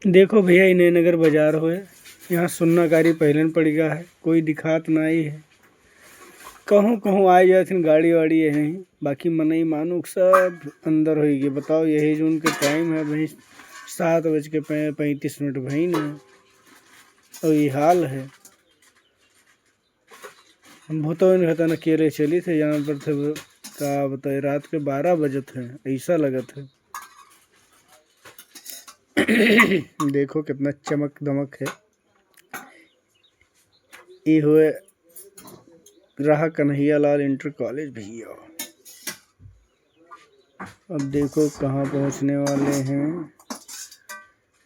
देखो भैया इन्हें नगर बाजार होए, यहाँ सुन्नाकारी पहलन पड़ गया है, कोई दिखात नाई है। कहूँ कहूँ आए जाथिन गाड़ी वाड़ी यहीं, बाकी मनई मानुक सब अंदर हो गए। बताओ यही जून के टाइम है भाई, 7:35 भई न, और ये हाल है। हम भूतो इन घता न केरे चली थे यहाँ पर थे, का बताए रात के 12 बजत हैं, ऐसा लगत है। देखो कितना चमक दमक है। ये हुए रहा कन्हैया लाल इंटर कॉलेज भैया। अब देखो कहाँ पहुँचने वाले हैं।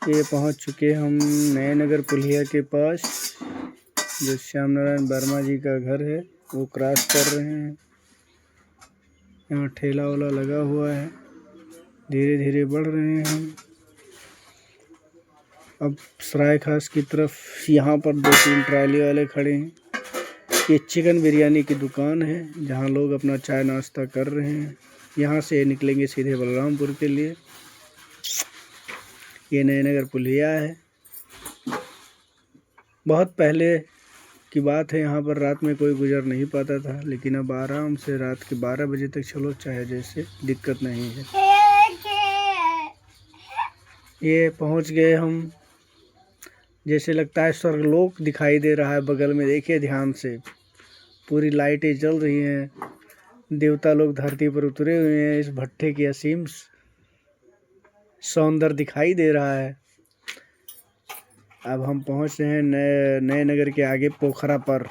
ये पहुँच चुके हम नए नगर पुलिया के पास, जो श्याम नारायण वर्मा जी का घर है, वो क्रॉस कर रहे हैं। यहाँ ठेला वाला लगा हुआ है, धीरे धीरे बढ़ रहे हैं। अब सराय खास की तरफ यहाँ पर 2-3 ट्राली वाले खड़े हैं। ये चिकन बिरयानी की दुकान है, जहाँ लोग अपना चाय नाश्ता कर रहे हैं। यहाँ से निकलेंगे सीधे बलरामपुर के लिए। ये नए नगर पुलिया है। बहुत पहले की बात है, यहाँ पर रात में कोई गुजर नहीं पाता था, लेकिन अब आराम से रात के 12 बजे तक चलो, चाहे जैसे, दिक्कत नहीं है। ये पहुँच गए हम, जैसे लगता है स्वर्गलोक दिखाई दे रहा है बगल में। देखिए ध्यान से, पूरी लाइटें जल रही हैं, देवता लोग धरती पर उतरे हुए हैं। इस भट्टे की असीम सौंदर्य दिखाई दे रहा है। अब हम पहुंच रहे हैं नए नगर के आगे पोखरा पर।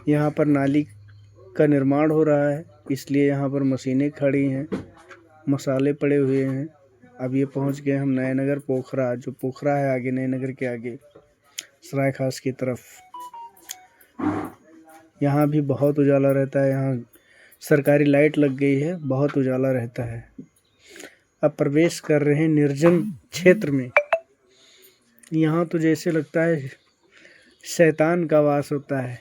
यहाँ पर नाली का निर्माण हो रहा है, इसलिए यहाँ पर मशीनें खड़ी हैं, मसाले पड़े हुए हैं। अब ये पहुंच गए हम नए नगर पोखरा, जो पोखरा है आगे नए नगर के आगे सराय खास की तरफ। यहाँ भी बहुत उजाला रहता है, यहाँ सरकारी लाइट लग गई है, बहुत उजाला रहता है। अब प्रवेश कर रहे हैं निर्जन क्षेत्र में। यहाँ तो जैसे लगता है शैतान का वास होता है।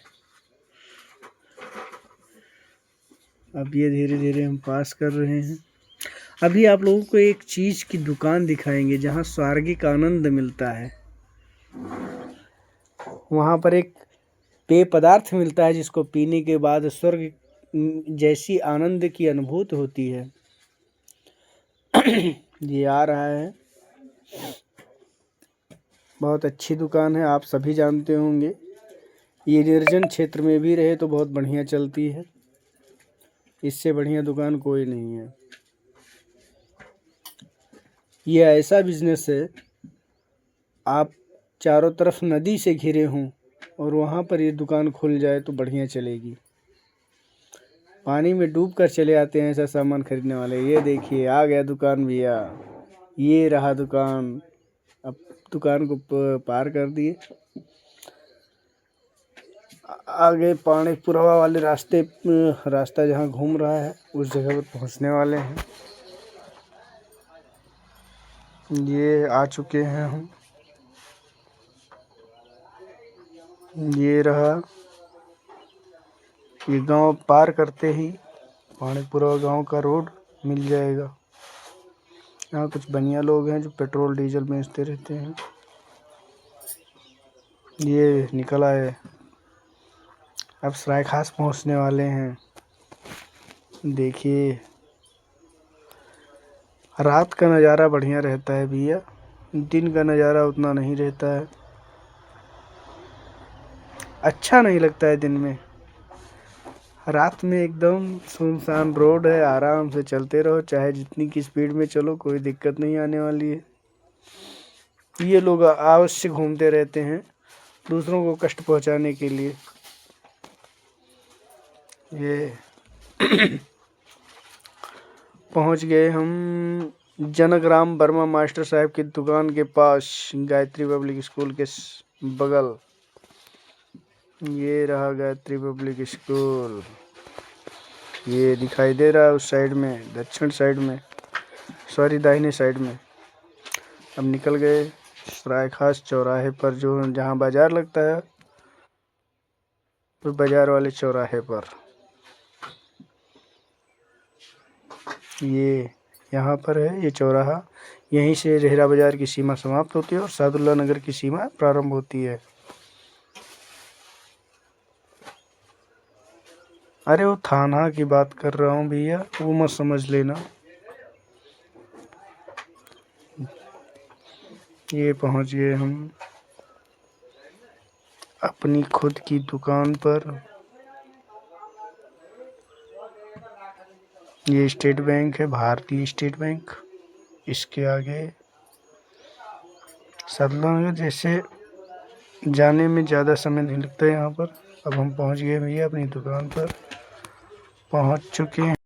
अब ये धीरे धीरे हम पास कर रहे हैं। अभी आप लोगों को एक चीज़ की दुकान दिखाएंगे जहाँ स्वर्गिक आनंद मिलता है। वहाँ पर एक पेय पदार्थ मिलता है, जिसको पीने के बाद स्वर्ग जैसी आनंद की अनुभूति होती है। ये आ रहा है, बहुत अच्छी दुकान है, आप सभी जानते होंगे। ये निर्जन क्षेत्र में भी रहे तो बहुत बढ़िया चलती है, इससे बढ़िया दुकान कोई नहीं है। ये ऐसा बिजनेस है, आप चारों तरफ नदी से घिरे हों और वहाँ पर ये दुकान खुल जाए तो बढ़िया चलेगी। पानी में डूब कर चले आते हैं ऐसा सामान खरीदने वाले। ये देखिए आ गया दुकान भैया, ये रहा दुकान। अब दुकान को पार कर दिए, आगे पानीपुरा वाले रास्ता जहाँ घूम रहा है उस जगह पर पहुँचने वाले हैं। ये आ चुके हैं हम। ये रहा, ये गांव पार करते ही पानीपुरा गांव का रोड मिल जाएगा। यहाँ कुछ बनिया लोग हैं जो पेट्रोल डीजल बेचते रहते हैं। ये निकल आए, अब सराय खास पहुँचने वाले हैं। देखिए रात का नज़ारा बढ़िया रहता है भैया, दिन का नज़ारा उतना नहीं रहता है, अच्छा नहीं लगता है दिन में। रात में एकदम सुनसान रोड है, आराम से चलते रहो, चाहे जितनी की स्पीड में चलो, कोई दिक्कत नहीं आने वाली है। ये लोग अवश्य घूमते रहते हैं दूसरों को कष्ट पहुंचाने के लिए। ये पहुंच गए हम जनकराम वर्मा मास्टर साहब की दुकान के पास, गायत्री पब्लिक स्कूल के बगल। ये रहा गायत्री पब्लिक स्कूल, ये दिखाई दे रहा है उस साइड में, दक्षिण साइड में, सॉरी दाहिने साइड में। अब निकल गए सराय खास चौराहे पर, जो जहाँ बाजार लगता है, तो बाजार वाले चौराहे पर। ये यहाँ पर है ये चौराहा। यहीं से रेहरा बाज़ार की सीमा समाप्त होती है और सादुल्ला नगर की सीमा प्रारंभ होती है। अरे वो थाना की बात कर रहा हूँ भैया, वो मत समझ लेना। ये पहुँच गए हम अपनी खुद की दुकान पर। ये स्टेट बैंक है, भारतीय स्टेट बैंक। इसके आगे सादुल्ला नगर। जैसे जाने में ज़्यादा समय नहीं लगता है यहाँ पर। अब हम पहुँच गए भैया अपनी दुकान पर, पहुँच चुके हैं।